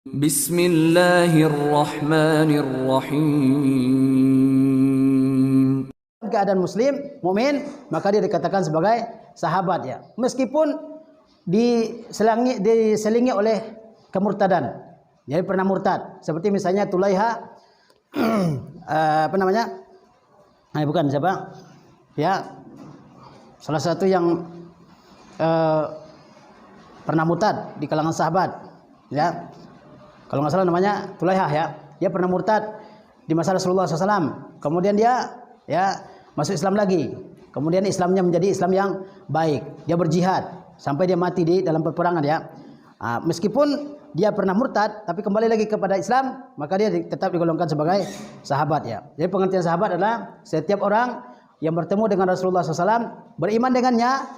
Bismillahirrahmanirrahim. Keadaan muslim, mukmin, maka dia dikatakan sebagai sahabat ya. Meskipun diselingi oleh kemurtadan. Jadi pernah murtad. Seperti misalnya Tulaiha bukan siapa? Ya. Salah satu yang pernah murtad di kalangan sahabat, ya. Kalau nggak salah namanya Tulaiha ya. Dia pernah murtad di masa Rasulullah SAW. Kemudian dia ya masuk Islam lagi. Kemudian Islamnya menjadi Islam yang baik. Dia berjihad sampai dia mati di dalam peperangan ya. Meskipun dia pernah murtad, tapi kembali lagi kepada Islam, maka dia tetap digolongkan sebagai sahabat ya. Jadi pengertian sahabat adalah setiap orang yang bertemu dengan Rasulullah SAW, beriman dengannya.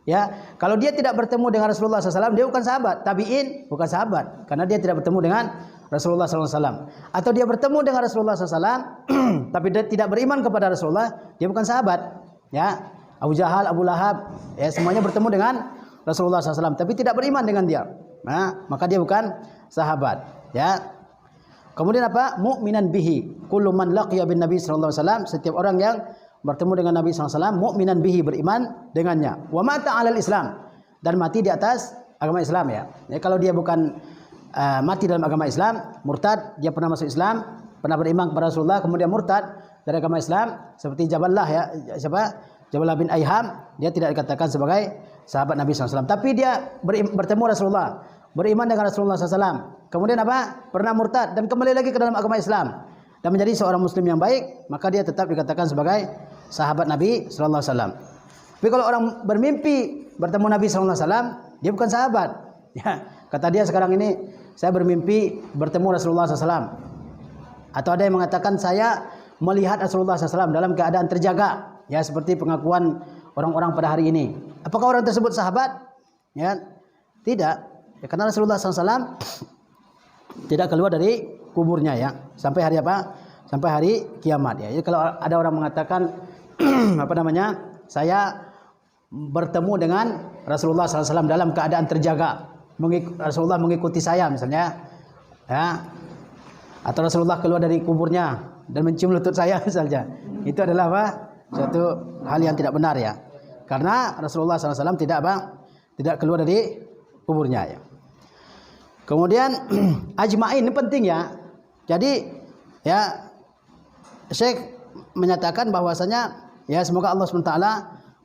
Ya, kalau dia tidak bertemu dengan Rasulullah SAW, dia bukan sahabat. Tabi'in bukan sahabat, karena dia tidak bertemu dengan Rasulullah SAW. Atau dia bertemu dengan Rasulullah SAW, tapi dia tidak beriman kepada Rasulullah, dia bukan sahabat. Ya, Abu Jahal, Abu Lahab, ya semuanya bertemu dengan Rasulullah SAW, tapi tidak beriman dengan dia. Nah, maka dia bukan sahabat. Ya. Kemudian apa? Mu'minan bihi. Kullu man laqiya bin Nabi sallallahu alaihi wasallam, setiap orang yang bertemu dengan Nabi SAW, mu'minan bihi, beriman dengannya. Wa mata 'alal Islam, dan mati di atas agama Islam ya. Jadi kalau dia bukan mati dalam agama Islam, murtad, dia pernah masuk Islam, pernah beriman kepada Rasulullah, kemudian murtad dari agama Islam, seperti Jaballah ya, Jaballah bin Aiham, dia tidak dikatakan sebagai sahabat Nabi SAW. Tapi dia bertemu Rasulullah, beriman dengan Rasulullah SAW. Kemudian apa? Pernah murtad dan kembali lagi ke dalam agama Islam dan menjadi seorang muslim yang baik, maka dia tetap dikatakan sebagai sahabat Nabi sallallahu alaihi wasallam. Tapi kalau orang bermimpi bertemu Nabi sallallahu alaihi wasallam, dia bukan sahabat. Ya, kata dia sekarang ini saya bermimpi bertemu Rasulullah SAW. Atau ada yang mengatakan saya melihat Rasulullah SAW dalam keadaan terjaga. Ya, seperti pengakuan orang-orang pada hari ini. Apakah orang tersebut sahabat? Ya, tidak. Ya, karena Rasulullah SAW tidak keluar dari kuburnya ya, sampai hari apa? Sampai hari kiamat ya. Jadi kalau ada orang mengatakan saya bertemu dengan Rasulullah SAW dalam keadaan terjaga, Rasulullah mengikuti saya misalnya, ya, atau Rasulullah keluar dari kuburnya dan mencium lutut saya misalnya, itu adalah apa? Suatu hal yang tidak benar ya, karena Rasulullah SAW tidak keluar dari kuburnya ya. Kemudian ajma'in ini penting ya. Jadi ya Syekh menyatakan bahwasanya ya semoga Allah SWT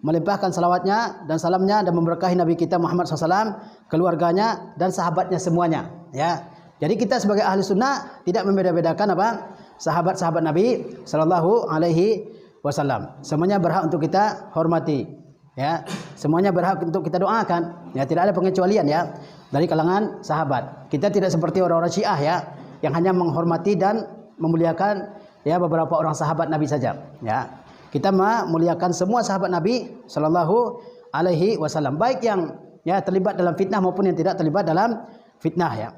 melimpahkan salawatnya dan salamnya dan memberkahi Nabi kita Muhammad SAW, keluarganya dan sahabatnya semuanya ya. Jadi kita sebagai ahli sunnah tidak membeda-bedakan apa sahabat-sahabat Nabi Sallallahu Alaihi Wasallam. Semuanya berhak untuk kita hormati ya. Semuanya berhak untuk kita doakan ya, tidak ada pengecualian ya dari kalangan sahabat. Kita tidak seperti orang-orang Syiah ya, yang hanya menghormati dan memuliakan ya beberapa orang sahabat Nabi saja ya. Kita memuliakan semua sahabat Nabi Sallallahu Alaihi Wasallam, baik yang ya terlibat dalam fitnah maupun yang tidak terlibat dalam fitnah ya.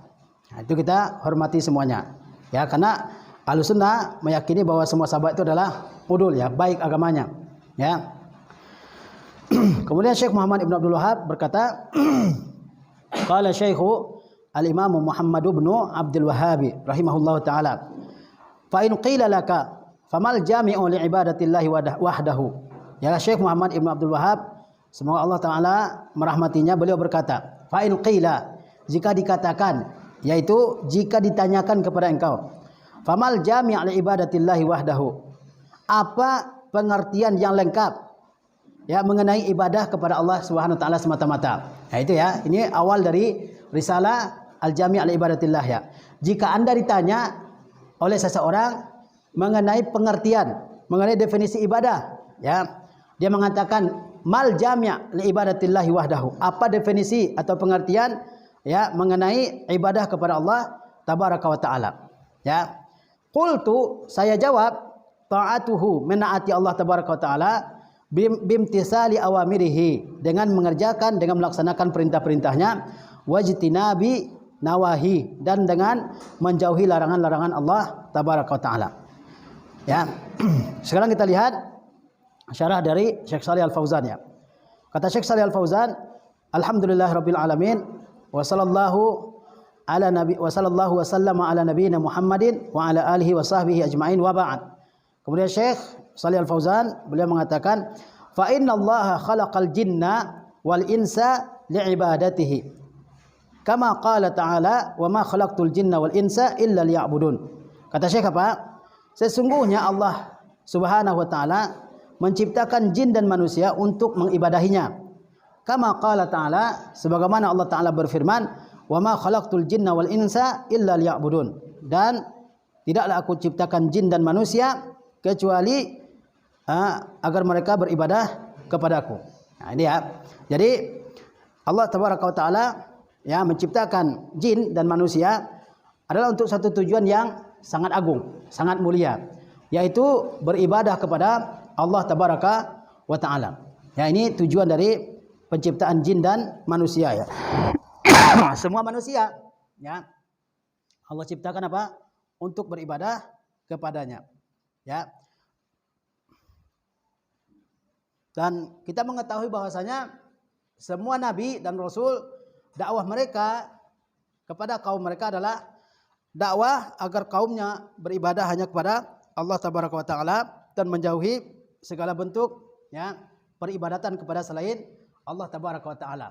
Nah, itu kita hormati semuanya ya, karena Ahlussunnah meyakini bahwa semua sahabat itu adalah udul ya, baik agamanya ya. Kemudian Syekh Muhammad Ibn Abdul Wahhab berkata, qala Syekhu Al-Imam Muhammad ibn Abdul Wahhab rahimahullahu taala, fa in qila laka famal jami'u li ibadatillahi wahdahu. Ya, Syekh Muhammad Ibn Abdul Wahhab, semoga Allah taala merahmatinya, beliau berkata, fa in qila, jika dikatakan, yaitu jika ditanyakan kepada engkau, famal jami' li ibadatillahi wahdahu, apa pengertian yang lengkap ya mengenai ibadah kepada Allah Subhanahu wa taala semata-mata. Nah, itu ya, ini awal dari risalah Al-Jami' al-Ibadatillah ya. Jika Anda ditanya oleh seseorang mengenai pengertian, mengenai definisi ibadah, ya, dia mengatakan mal jami' li ibadatillahi wahdahu. Apa definisi atau pengertian ya mengenai ibadah kepada Allah tabaraka wa taala? Ya. Qultu, saya jawab, ta'atuhu, menaati Allah tabaraka wa taala, bimtisali awamirihi, dengan mengerjakan, dengan melaksanakan perintah-perintahnya, wajtinabi nawahi, dan dengan menjauhi larangan-larangan Allah tabaraka wa taala. Ya. Sekarang kita lihat syarah dari Syekh Shalih Al-Fauzan ya. Kata Syekh Shalih Al-Fauzan, alhamdulillahirabbil alamin wa sallallahu ala nabi wa sallallahu wasallam ala nabiyina Muhammadin wa ala alihi wa sahbihi ajma'in wa ba'd. Kemudian Syekh Shalih Al Fauzan beliau mengatakan, fa innallaha khalaqal jinna wal insa li'ibadatihi. Kama qala ta'ala, wa ma khalaqtul jinna wal insa illa liya'budun. Kata Syekh apa? Sesungguhnya Allah Subhanahu wa taala menciptakan jin dan manusia untuk mengibadahinya. Kama qala ta'ala, sebagaimana Allah taala berfirman, wa ma khalaqtul jinna wal insa illa liya'budun. Dan tidaklah aku ciptakan jin dan manusia kecuali agar mereka beribadah kepadaku. Nah, ini ya. Jadi Allah tabaraka wa taala ya menciptakan jin dan manusia adalah untuk satu tujuan yang sangat agung, sangat mulia, yaitu beribadah kepada Allah tabaraka wa taala. Ya, ini tujuan dari penciptaan jin dan manusia ya. Semua manusia ya Allah ciptakan apa? Untuk beribadah kepadanya. Ya. Dan kita mengetahui bahwasanya semua nabi dan rasul dakwah mereka kepada kaum mereka adalah dakwah agar kaumnya beribadah hanya kepada Allah tabaraka wa taala dan menjauhi segala bentuk ya peribadatan kepada selain Allah tabaraka wa taala.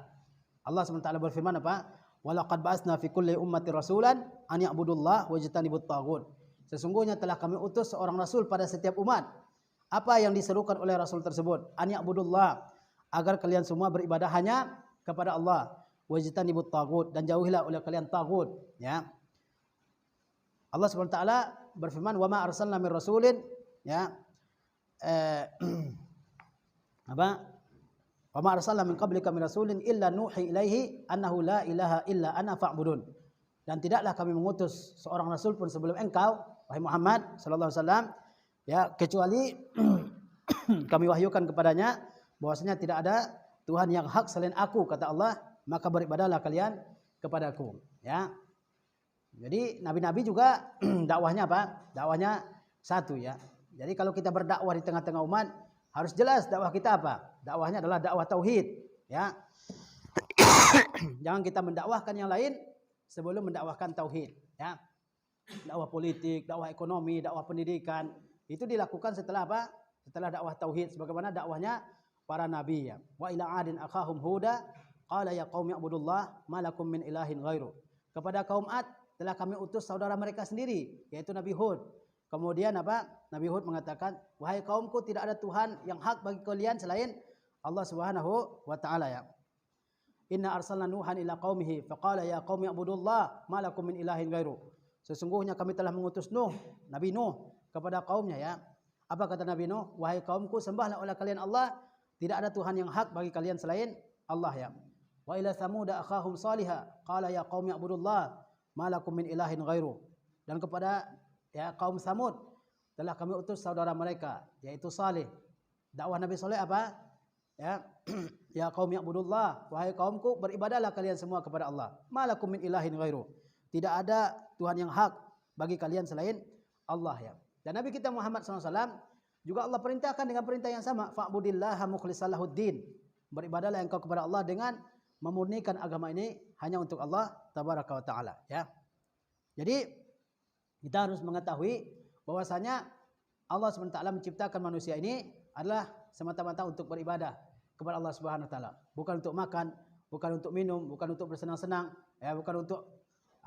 Allah SWT berfirman apa? Walaqad ba'atsna fi kulli ummati rasulan an ya'budullah wajtanibut taghut. Sesungguhnya telah kami utus seorang rasul pada setiap umat. Apa yang diserukan oleh rasul tersebut? An ya'budullah, agar kalian semua beribadah hanya kepada Allah. Wajtanibut taghut, dan jauhilah oleh kalian taghut, ya. Allah SWT berfirman, wa ma arsalna min rasulin, ya. Wa ma arsalna min qablika min rasulin illa nuhi ilaihi annahu la ilaha illa ana fa'budun. Dan tidaklah kami mengutus seorang rasul pun sebelum engkau, wahai Muhammad sallallahu alaihi wasallam, ya, kecuali kami wahyukan kepadanya bahwasanya tidak ada Tuhan yang hak selain aku, kata Allah, maka beribadahlah kalian kepadaku, ya. Jadi nabi-nabi juga dakwahnya apa? Dakwahnya satu, ya. Jadi kalau kita berdakwah di tengah-tengah umat, harus jelas dakwah kita apa? Dakwahnya adalah dakwah tauhid, ya. Jangan kita mendakwahkan yang lain sebelum mendakwahkan tauhid, ya. Dakwah politik, dakwah ekonomi, dakwah pendidikan itu dilakukan setelah apa? Setelah dakwah tauhid, sebagaimana dakwahnya para nabi, ya. Wa ila adin akhahum huda qala ya qaumi ibudullah ma lakum min ilahin ghairu. Kepada kaum Ad telah kami utus saudara mereka sendiri, yaitu Nabi Hud. Kemudian apa? Nabi Hud mengatakan, wahai kaumku, tidak ada Tuhan yang hak bagi kalian selain Allah Subhanahu wa taala, ya. Inna arsalna Nuhan ila qaumihi faqala ya qaumi ibudullah ma lakum min ilahin ghairu. Sesungguhnya kami telah mengutus Nuh, Nabi Nuh, kepada kaumnya, ya. Apa kata Nabi Nuh? Wahai kaumku, sembahlah oleh kalian Allah, tidak ada Tuhan yang hak bagi kalian selain Allah, ya. Wa ila Tsamud akhahum Salihah qala ya qaumi ibudullah ma lakum min ilahin ghairu. Dan kepada, ya, kaum Samud telah kami utus saudara mereka, yaitu Salih. Dakwah Nabi Saleh apa? Ya, ya qaumi ibudullah, wahai kaumku, beribadahlah kalian semua kepada Allah. Ma lakum min ilahin ghairu. Tidak ada Tuhan yang hak bagi kalian selain Allah, ya. Dan Nabi kita Muhammad SAW juga Allah perintahkan dengan perintah yang sama, fa'budillaha mukhlishan lahuddin. Beribadahlah engkau kepada Allah dengan memurnikan agama ini hanya untuk Allah tabaraka wa taala, ya. Jadi kita harus mengetahui bahwasanya Allah SWT menciptakan manusia ini adalah semata-mata untuk beribadah kepada Allah Subhanahu wa taala, bukan untuk makan, bukan untuk minum, bukan untuk bersenang-senang, ya, bukan untuk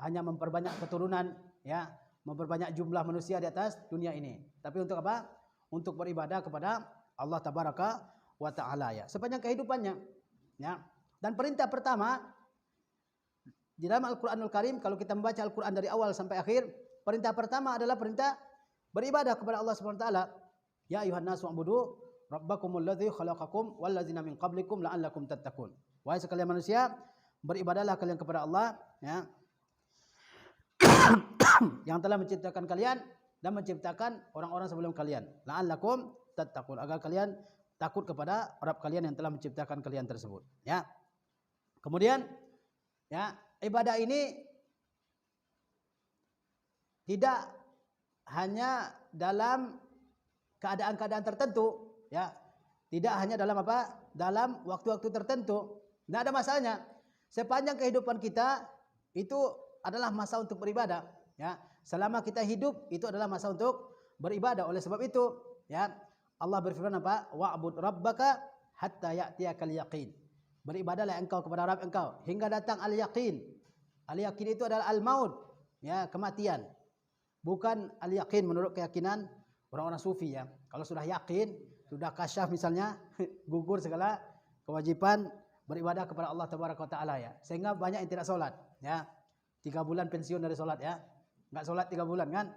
hanya memperbanyak keturunan, ya, memperbanyak jumlah manusia di atas dunia ini. Tapi untuk apa? Untuk beribadah kepada Allah tabaraka wa taala, ya, sepanjang kehidupannya, ya. Dan perintah pertama di dalam Al-Qur'anul Karim, kalau kita membaca Al-Qur'an dari awal sampai akhir, perintah pertama adalah perintah beribadah kepada Allah Subhanahu wa taala. Ya ayuhan nasu ubudu rabbakumul ladzi khalaqakum wal ladzina min qablikum la'allakum tattaqun. Wahai sekalian manusia, beribadahlah kalian kepada Allah, ya, yang telah menciptakan kalian dan menciptakan orang-orang sebelum kalian. La'allakum tattaqun, agar kalian takut kepada Rabb kalian yang telah menciptakan kalian tersebut, ya. Kemudian, ya, ibadah ini tidak hanya dalam keadaan-keadaan tertentu, ya. Tidak hanya dalam apa? Dalam waktu-waktu tertentu. Tidak ada masalahnya. Sepanjang kehidupan kita itu adalah masa untuk beribadah, ya. Selama kita hidup itu adalah masa untuk beribadah. Oleh sebab itu, ya, Allah berfirman apa? Wa'bud rabbaka hatta ya'tiyakal yaqin. Beribadahlah engkau kepada Rabb engkau hingga datang al-yaqin. Al-yaqin itu adalah al-maut, ya, kematian. Bukan al-yaqin menurut keyakinan orang-orang sufi, ya. Kalau sudah yakin, sudah kasyaf misalnya, gugur segala kewajiban beribadah kepada Allah Tabaraka wa Taala, ya. Sehingga banyak yang tidak sholat, ya. 3 bulan pensiun dari sholat, ya. Enggak sholat 3 bulan kan?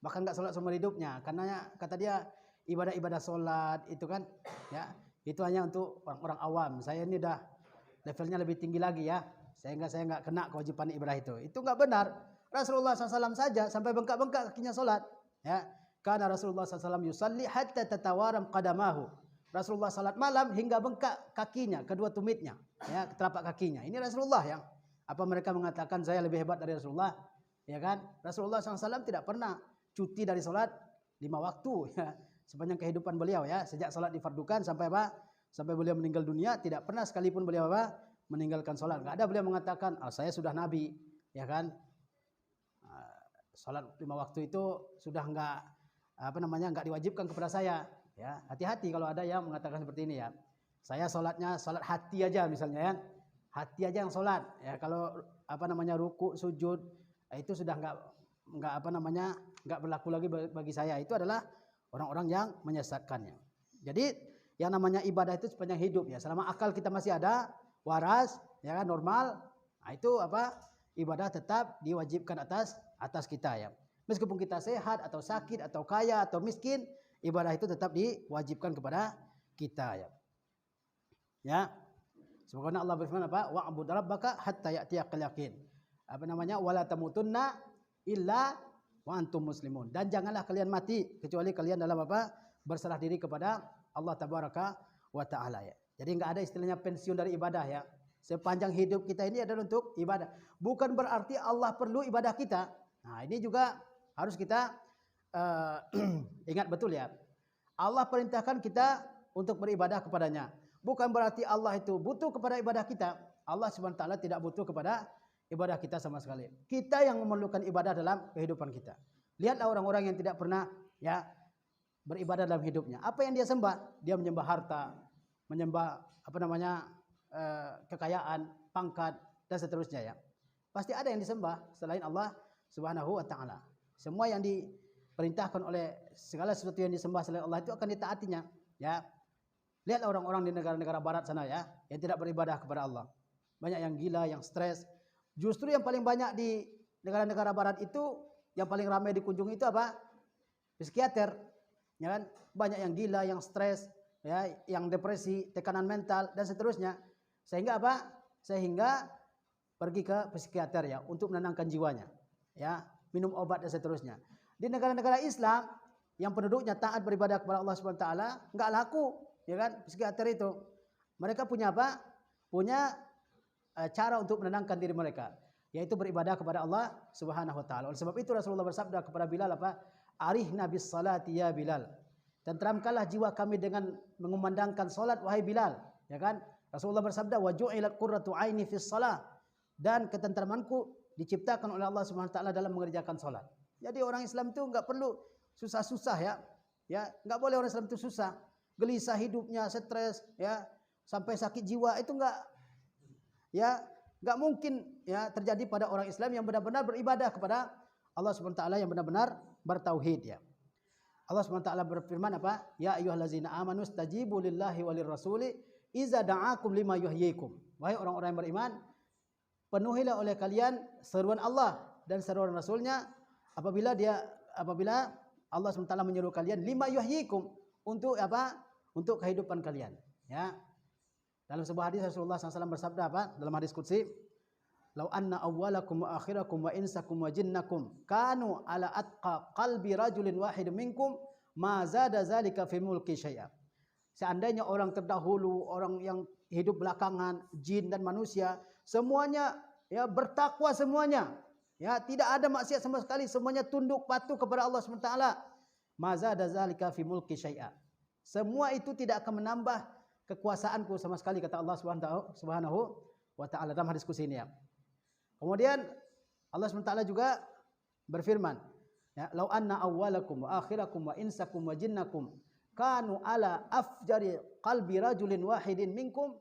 Bahkan enggak sholat seumur hidupnya. Karena kata dia ibadah-ibadah sholat itu kan, ya, itu hanya untuk orang-orang awam. Saya ini dah levelnya lebih tinggi lagi, ya. Sehingga saya enggak kena kewajiban ibadah itu. Itu enggak benar. Rasulullah SAW saja sampai bengkak-bengkak kakinya sholat, ya. Karena Rasulullah SAW yusalli hatta tatawaram qadamahu. Rasulullah salat malam hingga bengkak kakinya, kedua tumitnya, ya, telapak kakinya. Ini Rasulullah yang apa mereka mengatakan saya lebih hebat dari Rasulullah, ya kan? Rasulullah SAW tidak pernah cuti dari salat 5 waktu, ya, sepanjang kehidupan beliau, ya, sejak salat difardukan sampai apa? Sampai beliau meninggal dunia tidak pernah sekalipun beliau apa? Meninggalkan salat. Enggak ada beliau mengatakan, "Oh, saya sudah nabi," ya kan? Salat 5 waktu itu sudah enggak enggak diwajibkan kepada saya, ya. Hati-hati kalau ada yang mengatakan seperti ini, ya. Saya salatnya salat hati aja misalnya, ya. Hati aja yang salat, ya. Kalau ruku, sujud, itu sudah enggak berlaku lagi bagi saya. Itu adalah orang-orang yang menyesatkannya. Jadi yang namanya ibadah itu sepanjang hidup, ya. Selama akal kita masih ada, waras, ya kan, normal, nah itu ibadah tetap diwajibkan atas kita, ya. Meskipun kita sehat atau sakit atau kaya atau miskin, ibadah itu tetap diwajibkan kepada kita, ya. Ya. Sebagaimana Allah berfirman apa? Wa'bud rabbaka hatta ya'tiyakal yaqin. Wala tamutunna illa wa antum muslimun. Dan janganlah kalian mati kecuali kalian dalam berserah diri kepada Allah Tabaraka wa Taala, ya. Jadi enggak ada istilahnya pensiun dari ibadah, ya. Sepanjang hidup kita ini adalah untuk ibadah. Bukan berarti Allah perlu ibadah kita. Nah, ini juga harus kita ingat betul, ya. Allah perintahkan kita untuk beribadah kepadanya. Bukan berarti Allah itu butuh kepada ibadah kita. Allah SWT tidak butuh kepada ibadah kita sama sekali. Kita yang memerlukan ibadah dalam kehidupan kita. Lihatlah orang-orang yang tidak pernah, ya, beribadah dalam hidupnya. Apa yang dia sembah? Dia menyembah harta, menyembah kekayaan, pangkat, dan seterusnya, ya. Pasti ada yang disembah selain Allah Subhanahu wa Ta'ala. Semua yang diperintahkan oleh segala sesuatu yang disembah selain Allah itu akan ditaatinya, ya. Lihat orang-orang di negara-negara barat sana, ya, yang tidak beribadah kepada Allah. Banyak yang gila, yang stres. Justru yang paling banyak di negara-negara barat itu, yang paling ramai dikunjungi itu apa? Psikiater, ya kan? Banyak yang gila, yang stres, ya, yang depresi, tekanan mental, dan seterusnya. Sehingga apa? Sehingga pergi ke psikiater, ya, untuk menenangkan jiwanya, ya, minum obat dan seterusnya. Di negara-negara Islam yang penduduknya taat beribadah kepada Allah Subhanahu wa taala, enggak laku, ya kan, psikiater itu. Mereka punya apa? Punya cara untuk menenangkan diri mereka, yaitu beribadah kepada Allah Subhanahu wa taala. Oleh sebab itu Rasulullah bersabda kepada Bilal apa? Arihna bis salati ya Bilal. Tenteramkanlah jiwa kami dengan mengumandangkan salat wahai Bilal, ya kan? Rasulullah bersabda wa ju'ilat qurratu aini fis shalah, dan ketentramanku diciptakan oleh Allah Subhanahu wa taala dalam mengerjakan salat. Jadi orang Islam itu enggak perlu susah-susah, ya. Ya, enggak boleh orang Islam itu susah, gelisah hidupnya, stres, ya, sampai sakit jiwa, itu enggak mungkin, ya, terjadi pada orang Islam yang benar-benar beribadah kepada Allah Subhanahu wa taala, yang benar-benar bertauhid, ya. Allah Subhanahu wa taala berfirman apa? Ya ayyuhallazina amanu stajibu lillahi walir rasuli iza da'akum lima yuhyikum. Wahai orang-orang yang beriman, penuhilah oleh kalian seruan Allah dan seruan Rasulnya apabila Allah SWT menyuruh kalian lima yuhyikum, untuk apa? Untuk kehidupan kalian, ya. Dalam sebuah hadis Rasulullah SAW bersabda apa? Dalam hadis qudsi, "Lau anna awwalakum wa akhirakum wa insakum wa jinnakum kanu ala atqa qalbi rajulin wahid minkum ma zada zalika fi mulki syai'a." Seandainya orang terdahulu, orang yang hidup belakangan, jin dan manusia, semuanya, ya, bertakwa semuanya, ya, tidak ada maksiat sama sekali, semuanya tunduk patuh kepada Allah SWT. Maza zalika fi mulki syai'a. Semua itu tidak akan menambah kekuasaanku sama sekali, kata Allah Subhanahu wa taala dalam hadis qudsi ini, ya. Kemudian Allah SWT juga berfirman, ya, "Lau anna awwalakum wa akhirakum wa insakum wa jinnakum kanu ala afjari qalbi rajulin wahidin minkum